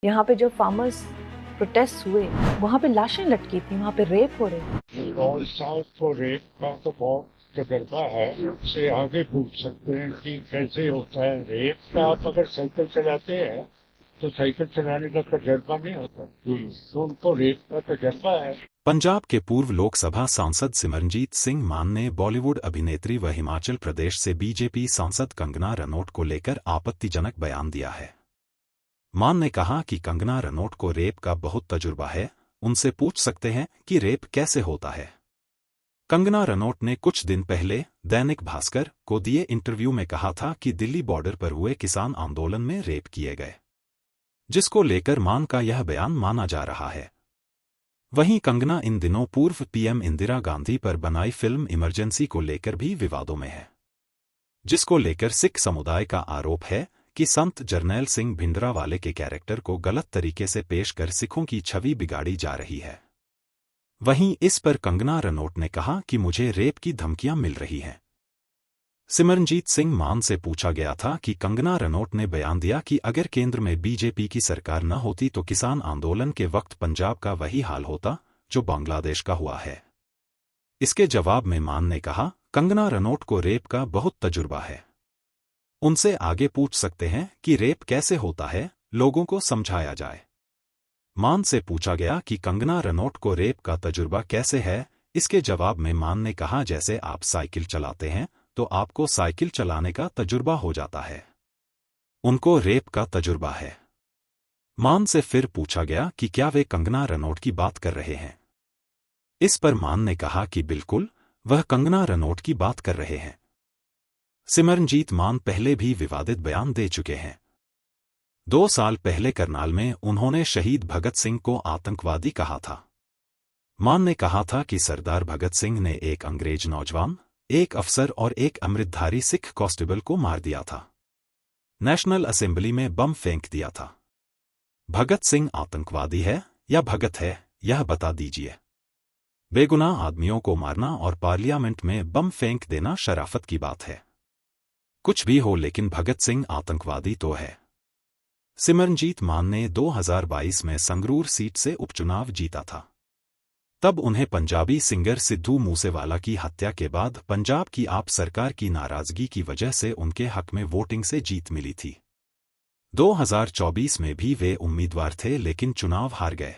यहाँ पे जो फार्मर्स प्रोटेस्ट हुए वहाँ पे लाशें लटकी थी, वहाँ पे रेप हो रहे थे। और साउथ को रेप का तो बहुत तजर्बा है। उससे आगे पूछ सकते हैं कि कैसे होता है रेप का। आप अगर साइकिल चलाते हैं तो साइकिल चलाने का तजर्बा नहीं होता, तो उनको रेप का तजर्बा है। पंजाब के पूर्व लोकसभा सांसद सिमरनजीत सिंह मान ने बॉलीवुड अभिनेत्री व हिमाचल प्रदेश से बीजेपी सांसद कंगना रनौत को लेकर आपत्तिजनक बयान दिया है। मान ने कहा कि कंगना रनौत को रेप का बहुत तजुर्बा है, उनसे पूछ सकते हैं कि रेप कैसे होता है। कंगना रनौत ने कुछ दिन पहले दैनिक भास्कर को दिए इंटरव्यू में कहा था कि दिल्ली बॉर्डर पर हुए किसान आंदोलन में रेप किए गए, जिसको लेकर मान का यह बयान माना जा रहा है। वहीं कंगना इन दिनों पूर्व पीएम इंदिरा गांधी पर बनाई फिल्म इमरजेंसी को लेकर भी विवादों में है, जिसको लेकर सिख समुदाय का आरोप है कि संत जरनैल सिंह भिंडरावाले के कैरेक्टर को गलत तरीके से पेश कर सिखों की छवि बिगाड़ी जा रही है। वहीं इस पर कंगना रनौत ने कहा कि मुझे रेप की धमकियां मिल रही हैं। सिमरनजीत सिंह मान से पूछा गया था कि कंगना रनौत ने बयान दिया कि अगर केंद्र में बीजेपी की सरकार न होती तो किसान आंदोलन के वक्त पंजाब का वही हाल होता जो बांग्लादेश का हुआ है। इसके जवाब में मान ने कहा, कंगना रनौत को रेप का बहुत तजुर्बा है, उनसे आगे पूछ सकते हैं कि रेप कैसे होता है, लोगों को समझाया जाए। मान से पूछा गया कि कंगना रनौत को रेप का तजुर्बा कैसे है। इसके जवाब में मान ने कहा, जैसे आप साइकिल चलाते हैं तो आपको साइकिल चलाने का तजुर्बा हो जाता है, उनको रेप का तजुर्बा है। मान से फिर पूछा गया कि क्या वे कंगना रनौत की बात कर रहे हैं। इस पर मान ने कहा कि बिल्कुल, वह कंगना रनौत की बात कर रहे हैं। सिमरनजीत मान पहले भी विवादित बयान दे चुके हैं। 2 साल पहले करनाल में उन्होंने शहीद भगत सिंह को आतंकवादी कहा था। मान ने कहा था कि सरदार भगत सिंह ने एक अंग्रेज नौजवान, एक अफसर और एक अमृतधारी सिख कांस्टेबल को मार दिया था, नेशनल असेंबली में बम फेंक दिया था। भगत सिंह आतंकवादी है या भगत है, यह बता दीजिए। बेगुनाह आदमियों को मारना और पार्लियामेंट में बम फेंक देना शराफत की बात है। कुछ भी हो, लेकिन भगत सिंह आतंकवादी तो है। सिमरनजीत मान ने 2022 में संगरूर सीट से उपचुनाव जीता था। तब उन्हें पंजाबी सिंगर सिद्धू मूसेवाला की हत्या के बाद पंजाब की आप सरकार की नाराजगी की वजह से उनके हक में वोटिंग से जीत मिली थी। 2024 में भी वे उम्मीदवार थे, लेकिन चुनाव हार गए।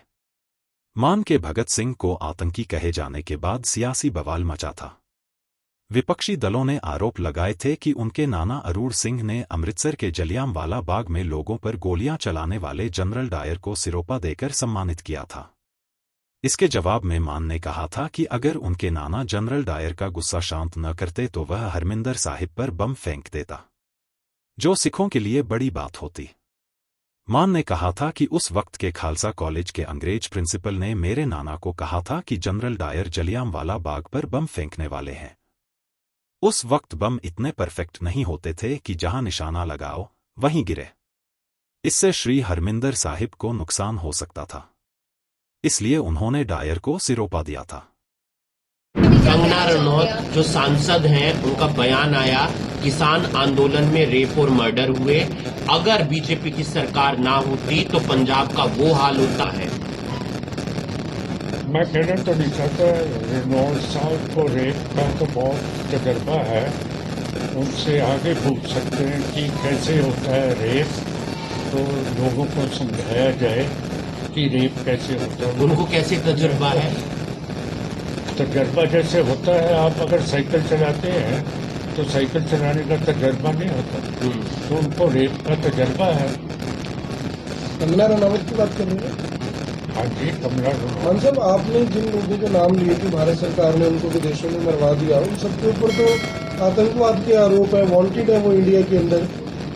मान के भगत सिंह को आतंकी कहे जाने के बाद सियासी बवाल मचा था। विपक्षी दलों ने आरोप लगाए थे कि उनके नाना अरूण सिंह ने अमृतसर के जलियांवाला बाग में लोगों पर गोलियां चलाने वाले जनरल डायर को सिरोपा देकर सम्मानित किया था। इसके जवाब में मान ने कहा था कि अगर उनके नाना जनरल डायर का गुस्सा शांत न करते तो वह हरमिंदर साहिब पर बम फेंक देता, जो सिखों के लिए बड़ी बात होती। मान ने कहा था कि उस वक्त के खालसा कॉलेज के अंग्रेज प्रिंसिपल ने मेरे नाना को कहा था कि जनरल डायर जलियांवाला बाग पर बम फेंकने वाले हैं। उस वक्त बम इतने परफेक्ट नहीं होते थे कि जहां निशाना लगाओ वहीं गिरे। इससे श्री हरमिंदर साहिब को नुकसान हो सकता था, इसलिए उन्होंने डायर को सिरोपा दिया था। कंगना रनौत जो सांसद हैं, उनका बयान आया किसान आंदोलन में रेप और मर्डर हुए, अगर बीजेपी की सरकार ना होती तो पंजाब का वो हाल होता है। मैं कहना तो नहीं चाहता, रनौत साहब को रेप का तो बहुत तजर्बा है। उनसे आगे पूछ सकते हैं कि कैसे होता है रेप, तो लोगों को समझाया जाए कि रेप कैसे होता है। उनको कैसे तजुर्बा है? तजर्बा जैसे होता है, आप अगर साइकिल चलाते हैं तो साइकिल चलाने का तजर्बा नहीं होता, तो उनको रेप का तजर्बा है। कंगना रनौत की बात कर रहे हैं? हाँ जी, कंगना रनौत। मान साहब, आपने जिन लोगों के नाम लिए कि भारत सरकार ने उनको विदेशों में मरवा दिया, उन सबके ऊपर तो आतंकवाद के आरोप है, वांटेड है वो इंडिया के अंदर।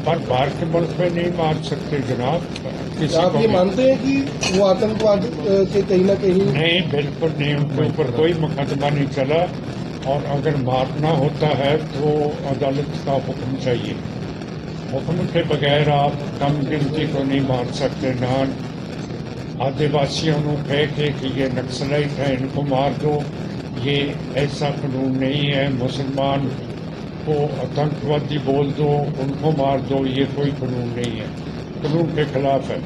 पर बाहर के मुल्क में नहीं मार सकते जनाब किसी आप को ये भी। मानते हैं कि वो आतंकवाद के कहीं ना कहीं? नहीं, बिल्कुल नहीं, उनके ऊपर कोई मुकदमा नहीं चला। और अगर मारना होता है तो अदालत का हुक्म चाहिए। हुक्म के बगैर आप कम गिनती को नहीं मार सकते। ना आदिवासियों को कह के कि ये नक्सलाइट है, इनको मार दो, ये ऐसा कानून नहीं है। मुसलमान को आतंकवादी बोल दो, उनको मार दो, ये कोई कानून नहीं है, कानून के खिलाफ है।